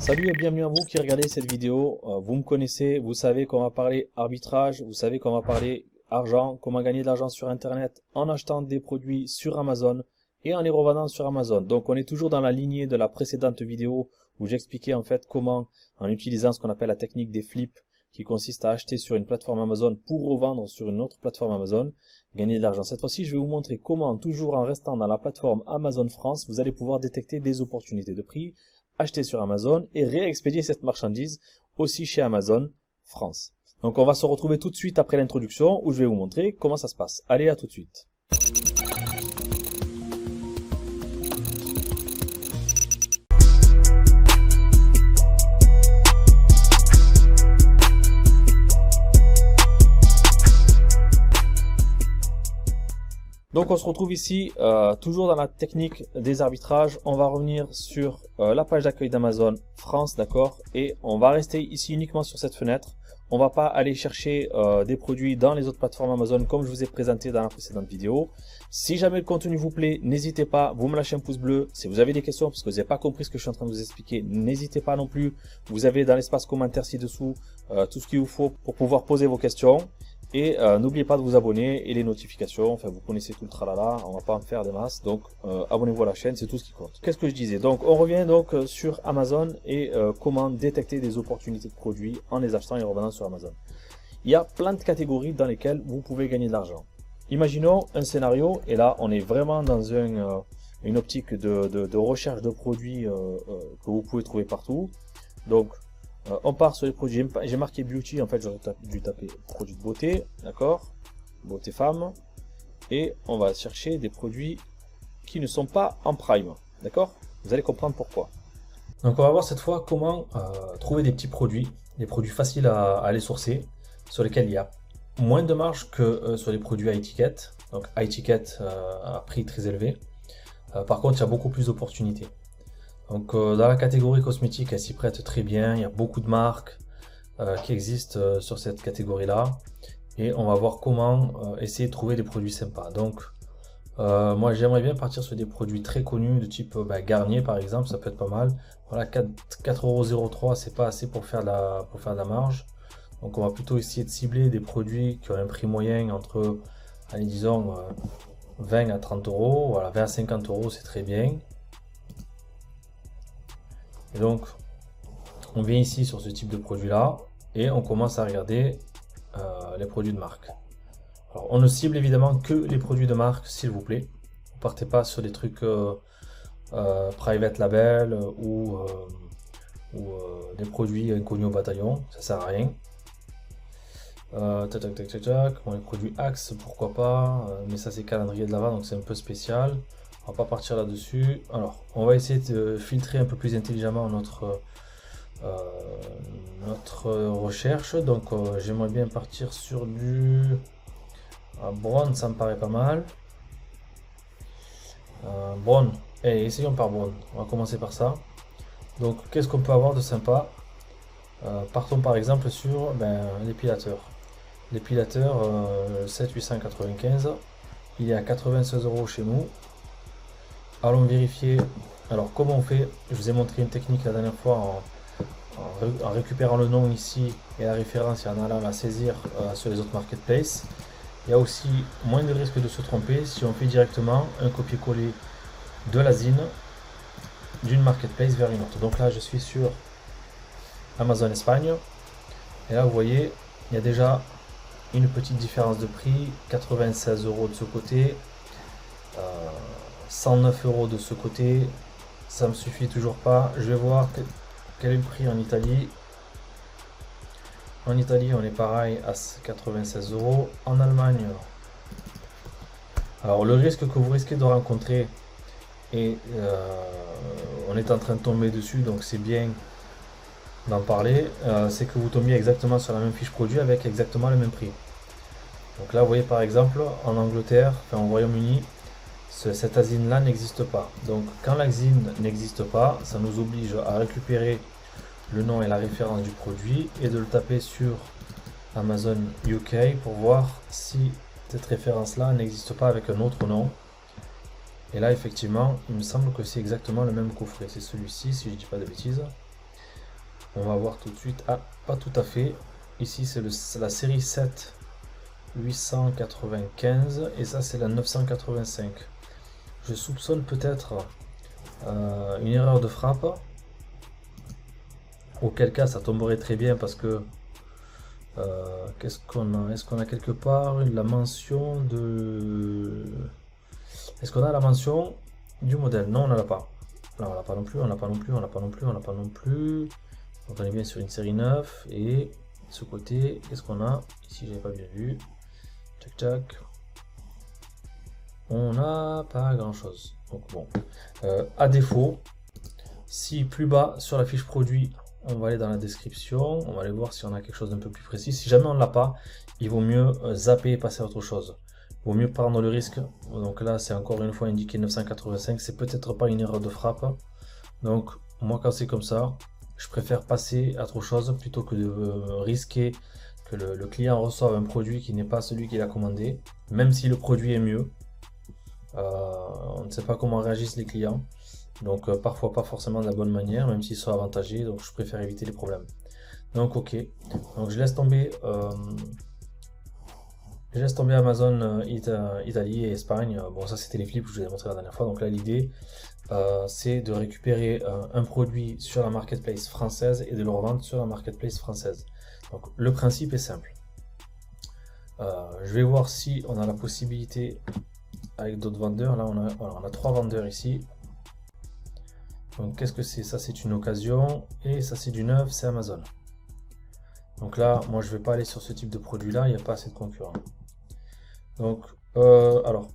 Salut et bienvenue à vous qui regardez cette vidéo. Vous me connaissez, vous savez qu'on va parler arbitrage, vous savez qu'on va parler argent, comment gagner de l'argent sur Internet en achetant des produits sur Amazon et en les revendant sur Amazon. Donc on est toujours dans la lignée de la précédente vidéo où j'expliquais en fait comment, en utilisant ce qu'on appelle la technique des flips, qui consiste à acheter sur une plateforme Amazon pour revendre sur une autre plateforme Amazon, gagner de l'argent. Cette fois-ci, je vais vous montrer comment, toujours en restant dans la plateforme Amazon France, vous allez pouvoir détecter des opportunités de prix, acheter sur Amazon et réexpédier cette marchandise aussi chez Amazon France. Donc on va se retrouver tout de suite après l'introduction où je vais vous montrer comment ça se passe. Allez, à tout de suite. Donc on se retrouve ici, toujours dans la technique des arbitrages. On va revenir sur la page d'accueil d'Amazon France, d'accord? Et on va rester ici uniquement sur cette fenêtre. On va pas aller chercher des produits dans les autres plateformes Amazon comme je vous ai présenté dans la précédente vidéo. Si jamais le contenu vous plaît, n'hésitez pas, vous me lâchez un pouce bleu. Si vous avez des questions parce que vous n'avez pas compris ce que je suis en train de vous expliquer, n'hésitez pas non plus. Vous avez dans l'espace commentaire ci-dessous tout ce qu'il vous faut pour pouvoir poser vos questions. Et n'oubliez pas de vous abonner et les notifications, enfin vous connaissez tout le tralala, on va pas en faire des masses, donc abonnez-vous à la chaîne, c'est tout ce qui compte. Qu'est-ce que je disais? Donc on revient donc sur Amazon et comment détecter des opportunités de produits en les achetant et les revendant sur Amazon. Il y a plein de catégories dans lesquelles vous pouvez gagner de l'argent. Imaginons un scénario, et là on est vraiment dans une optique de recherche de produits que vous pouvez trouver partout. Donc on part sur les produits, j'ai marqué beauty, en fait j'aurais dû taper produits de beauté, d'accord, beauté femme, et on va chercher des produits qui ne sont pas en prime, d'accord, vous allez comprendre pourquoi. Donc on va voir cette fois comment trouver des petits produits, des produits faciles à aller sourcer, sur lesquels il y a moins de marge que sur les produits à étiquette, donc à étiquette à prix très élevé. Par contre il y a beaucoup plus d'opportunités. Donc dans la catégorie cosmétique, elle s'y prête très bien, il y a beaucoup de marques qui existent sur cette catégorie là et on va voir comment essayer de trouver des produits sympas. Donc moi j'aimerais bien partir sur des produits très connus de type Garnier par exemple, ça peut être pas mal. Voilà, 4,03 €, c'est pas assez pour faire de la marge, donc on va plutôt essayer de cibler des produits qui ont un prix moyen entre, allez, disons 20 à 30 €, voilà, 20 à 50 € c'est très bien. Et donc, on vient ici sur ce type de produit là et on commence à regarder les produits de marque. Alors, on ne cible évidemment que les produits de marque, s'il vous plaît. Ne partez pas sur des trucs private label ou des produits inconnus au bataillon, ça sert à rien. Bon, les produits Axe, pourquoi pas, mais ça c'est calendrier de l'Avent, donc c'est un peu spécial. On va pas partir là-dessus. Alors, on va essayer de filtrer un peu plus intelligemment notre recherche. Donc, j'aimerais bien partir sur du Braun, ça me paraît pas mal. Braun, allez, essayons par Braun. On va commencer par ça. Donc, qu'est-ce qu'on peut avoir de sympa? Partons par exemple sur l'épilateur. L'épilateur 7,895. Il est à 96 € chez nous. Allons vérifier. Alors comment on fait? Je vous ai montré une technique la dernière fois en récupérant le nom ici et la référence et en allant la saisir sur les autres marketplaces. Il y a aussi moins de risque de se tromper si on fait directement un copier-coller de la ZIN d'une marketplace vers une autre. Donc là je suis sur Amazon Espagne et là vous voyez il y a déjà une petite différence de prix, 96 € de ce côté, 109 € de ce côté, ça me suffit toujours pas. Je vais voir quel est le prix en Italie. En Italie on est pareil à 96 €. En Allemagne, alors le risque que vous risquez de rencontrer, et on est en train de tomber dessus donc c'est bien d'en parler, c'est que vous tombiez exactement sur la même fiche produit avec exactement le même prix. Donc là vous voyez par exemple en Angleterre, enfin au Royaume-Uni, cette ASIN là n'existe pas. Donc quand l'ASIN n'existe pas, ça nous oblige à récupérer le nom et la référence du produit et de le taper sur Amazon UK pour voir si cette référence là n'existe pas avec un autre nom. Et là effectivement il me semble que c'est exactement le même coffret, c'est celui-ci si je dis pas de bêtises. On va voir tout de suite. Ah, pas tout à fait. Ici, c'est la série 7 895 et ça, c'est la 985. Je soupçonne peut-être une erreur de frappe. Auquel cas, ça tomberait très bien parce que qu'est-ce qu'on a? Est-ce qu'on a quelque part la mention de... Est-ce qu'on a la mention du modèle? Non, on ne l'a pas. Là, on l'a pas non plus, on l'a pas non plus, on l'a pas non plus, on l'a pas non plus. Donc on est bien sur une série 9 et ce côté, qu'est-ce qu'on a? Ici, j'avais pas bien vu. Tac tac. On n'a pas grand chose. Donc bon. À défaut, si plus bas sur la fiche produit, on va aller dans la description, on va aller voir si on a quelque chose d'un peu plus précis. Si jamais on ne l'a pas, il vaut mieux zapper et passer à autre chose. Il vaut mieux prendre le risque. Donc là, c'est encore une fois indiqué 985. C'est peut-être pas une erreur de frappe. Donc moi, quand c'est comme ça, je préfère passer à autre chose plutôt que de risquer que le client reçoive un produit qui n'est pas celui qu'il a commandé, même si le produit est mieux. On ne sait pas comment réagissent les clients. Donc parfois pas forcément de la bonne manière, même s'ils sont avantagés, donc je préfère éviter les problèmes. Donc ok, donc je laisse tomber Amazon Italie et Espagne. Bon, ça c'était les flips que je vous ai montré la dernière fois. Donc là l'idée c'est de récupérer un produit sur la marketplace française et de le revendre sur la marketplace française. Donc le principe est simple. Je vais voir si on a la possibilité avec d'autres vendeurs. Là on a 3 vendeurs ici. Donc qu'est-ce que c'est? Ça c'est une occasion et ça c'est du neuf, c'est Amazon. Donc là moi je vais pas aller sur ce type de produit là, il n'y a pas assez de concurrents. Donc alors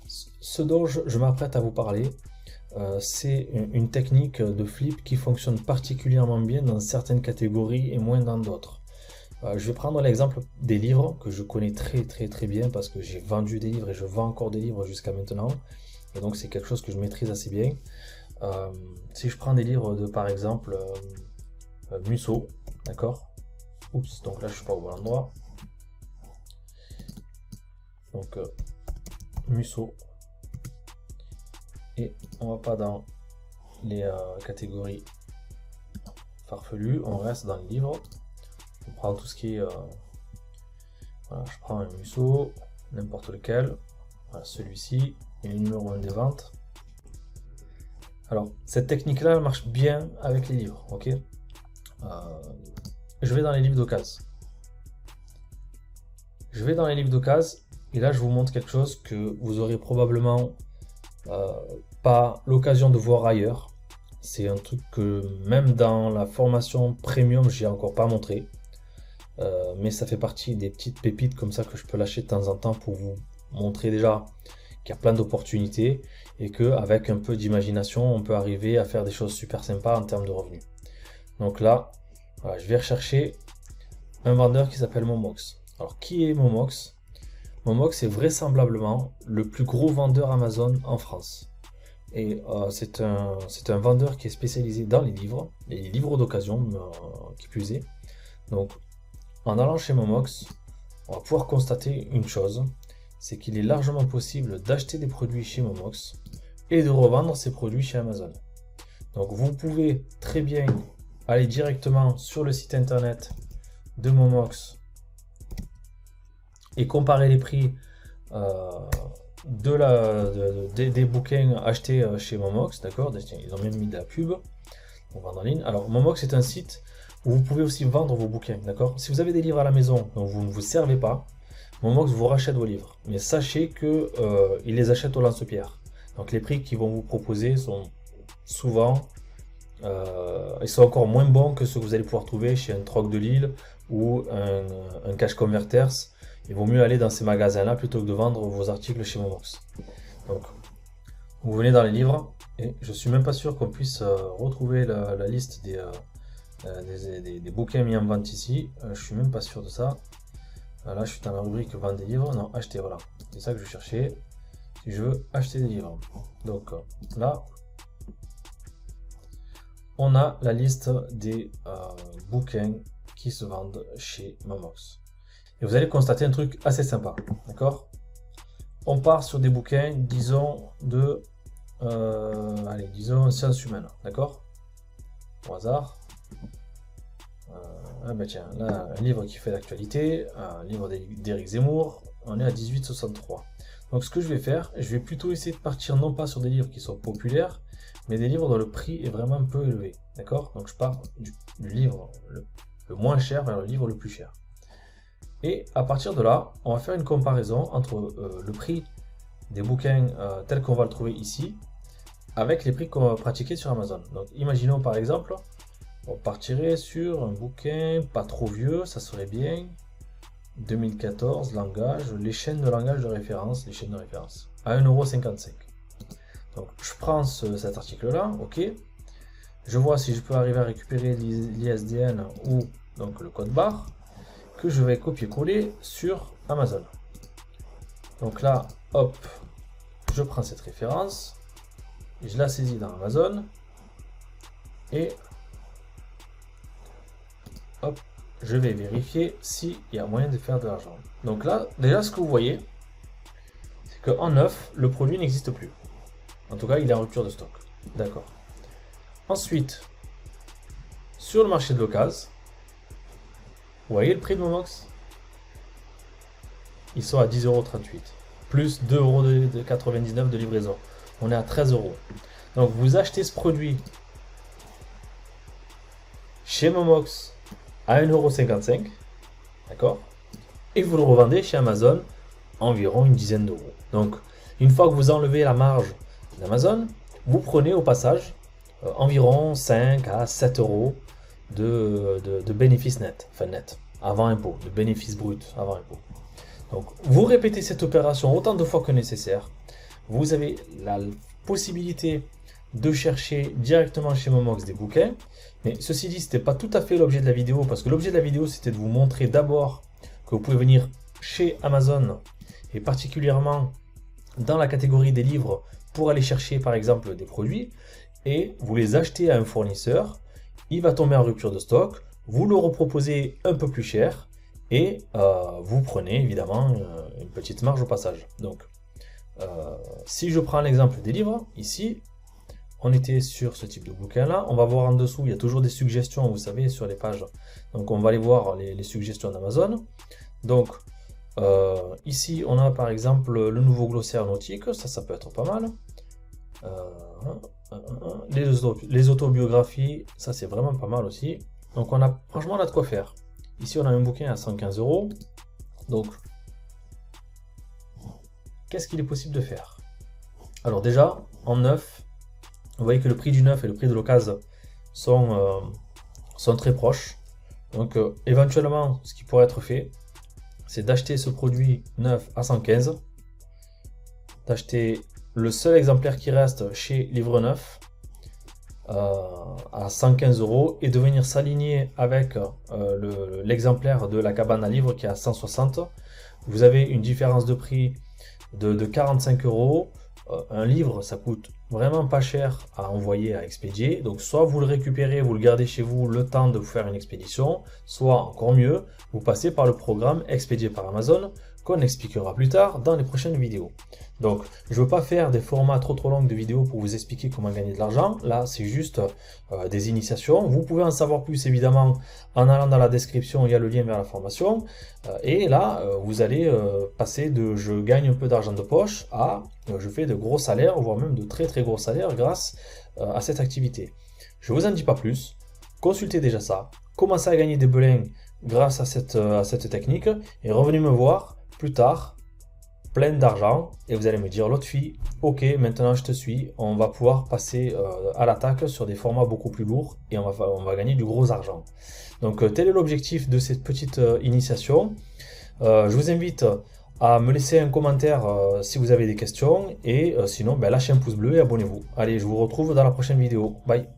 ce dont je m'apprête à vous parler, c'est une technique de flip qui fonctionne particulièrement bien dans certaines catégories et moins dans d'autres. Je vais prendre l'exemple des livres que je connais très bien parce que j'ai vendu des livres et je vends encore des livres jusqu'à maintenant. Et donc c'est quelque chose que je maîtrise assez bien. Si je prends des livres de par exemple Musso, d'accord? Oups, donc là je suis pas au bon endroit. Donc Musso. Et on va pas dans les catégories farfelues, on reste dans les livres. On prend tout ce qui est voilà, je prends un Musso, n'importe lequel, voilà, celui-ci, et le numéro 1 des ventes. Alors cette technique là marche bien avec les livres, ok. Je vais dans les livres d'occasion. Et là je vous montre quelque chose que vous aurez probablement pas l'occasion de voir ailleurs. C'est un truc que même dans la formation premium j'ai encore pas montré, mais ça fait partie des petites pépites comme ça que je peux lâcher de temps en temps pour vous montrer déjà qu'il y a plein d'opportunités et qu'avec un peu d'imagination on peut arriver à faire des choses super sympas en termes de revenus. Donc là voilà, je vais rechercher un vendeur qui s'appelle Momox. Alors qui est Momox? Momox est vraisemblablement le plus gros vendeur Amazon en France. Et c'est un vendeur qui est spécialisé dans les livres d'occasion qui plus est. Donc en allant chez Momox, on va pouvoir constater une chose, c'est qu'il est largement possible d'acheter des produits chez Momox et de revendre ces produits chez Amazon. Donc vous pouvez très bien aller directement sur le site internet de Momox et comparer les prix des bouquins achetés chez Momox, d'accord? Ils ont même mis de la pub pour vendre en ligne. Alors Momox est un site où vous pouvez aussi vendre vos bouquins, d'accord? Si vous avez des livres à la maison dont vous ne vous servez pas, Momox vous rachète vos livres, mais sachez que il les achète au lance-pierre. Donc les prix qu'ils vont vous proposer sont souvent ils sont encore moins bons que ceux que vous allez pouvoir trouver chez un Troc de Lille ou un Cash Converters. Il vaut mieux aller dans ces magasins-là plutôt que de vendre vos articles chez Momox. Donc, vous venez dans les livres et je suis même pas sûr qu'on puisse retrouver la liste des bouquins mis en vente ici. Je suis même pas sûr de ça. Là, je suis dans la rubrique vente des livres. Non, acheter, voilà. C'est ça que je cherchais. Si je veux acheter des livres. Donc là, on a la liste des bouquins qui se vendent chez Momox. Et vous allez constater un truc assez sympa, d'accord? On part sur des bouquins, disons, disons sciences humaines, d'accord? Au hasard. Ah ben tiens, là, un livre qui fait l'actualité, un livre d'Éric Zemmour, on est à 18,63. Donc ce que je vais faire, je vais plutôt essayer de partir non pas sur des livres qui sont populaires, mais des livres dont le prix est vraiment un peu élevé. D'accord? Donc je pars du livre le moins cher vers le livre le plus cher. Et à partir de là, on va faire une comparaison entre le prix des bouquins tels qu'on va le trouver ici, avec les prix qu'on va pratiquer sur Amazon. Donc imaginons par exemple, on partirait sur un bouquin pas trop vieux, ça serait bien, 2014, langage, les chaînes de langage de référence, à 1,55 €. Donc je prends cet article-là, ok, je vois si je peux arriver à récupérer l'ISDN ou donc le code barre, que je vais copier-coller sur Amazon. Donc là, hop, je prends cette référence, je la saisis dans Amazon, et hop, je vais vérifier s'il y a moyen de faire de l'argent. Donc là, déjà ce que vous voyez, c'est qu'en neuf, le produit n'existe plus. En tout cas, il est en rupture de stock. D'accord. Ensuite, sur le marché de l'occasion, vous voyez le prix de Momox? Ils sont à 10,38 €, plus 2,99 € de livraison. On est à 13 €. Donc vous achetez ce produit chez Momox à 1,55 €, d'accord? Et vous le revendez chez Amazon environ une dizaine d'euros. Donc une fois que vous enlevez la marge d'Amazon, vous prenez au passage environ 5 à 7 € de bénéfices nets, enfin net, avant impôt, de bénéfices bruts avant impôt. Donc vous répétez cette opération autant de fois que nécessaire. Vous avez la possibilité de chercher directement chez Momox des bouquins. Mais ceci dit, ce n'était pas tout à fait l'objet de la vidéo, parce que l'objet de la vidéo, c'était de vous montrer d'abord que vous pouvez venir chez Amazon, et particulièrement dans la catégorie des livres, pour aller chercher par exemple des produits, et vous les achetez à un fournisseur, il va tomber en rupture de stock, vous le reproposez un peu plus cher, et vous prenez évidemment une petite marge au passage. Donc, si je prends l'exemple des livres, ici, on était sur ce type de bouquin là, on va voir en dessous, il y a toujours des suggestions, vous savez, sur les pages. Donc on va aller voir les suggestions d'Amazon. Donc ici on a par exemple le nouveau glossaire nautique, ça peut être pas mal. Les autobiographies, ça c'est vraiment pas mal aussi. Donc franchement on a de quoi faire. Ici on a un bouquin à 115 €. Donc qu'est-ce qu'il est possible de faire? Alors déjà, en neuf, vous voyez que le prix du neuf et le prix de l'occasion sont très proches. Donc éventuellement, ce qui pourrait être fait, c'est d'acheter ce produit neuf à 115, d'acheter le seul exemplaire qui reste chez Livre Neuf à 115 € et de venir s'aligner avec l'exemplaire de la cabane à livres qui est à 160. Vous avez une différence de prix de 45 €. Un livre, ça coûte vraiment pas cher à envoyer, à expédier. Donc soit vous le récupérez, vous le gardez chez vous le temps de vous faire une expédition, soit encore mieux, vous passez par le programme expédié par Amazon qu'on expliquera plus tard dans les prochaines vidéos. Donc je ne veux pas faire des formats trop longs de vidéos pour vous expliquer comment gagner de l'argent. Là c'est juste des initiations. Vous pouvez en savoir plus évidemment en allant dans la description, il y a le lien vers la formation. Et là vous allez passer de je gagne un peu d'argent de poche à je fais de gros salaires, voire même de très gros salaires grâce à cette activité. Je ne vous en dis pas plus. Consultez déjà ça. Commencez à gagner des belins grâce à cette technique. Et revenez me voir plus tard, plein d'argent, et vous allez me dire, l'autre fille, ok, maintenant je te suis, on va pouvoir passer à l'attaque sur des formats beaucoup plus lourds, et on va gagner du gros argent. Donc tel est l'objectif de cette petite initiation. Je vous invite à me laisser un commentaire si vous avez des questions, et sinon lâchez un pouce bleu et abonnez-vous. Allez, je vous retrouve dans la prochaine vidéo. Bye.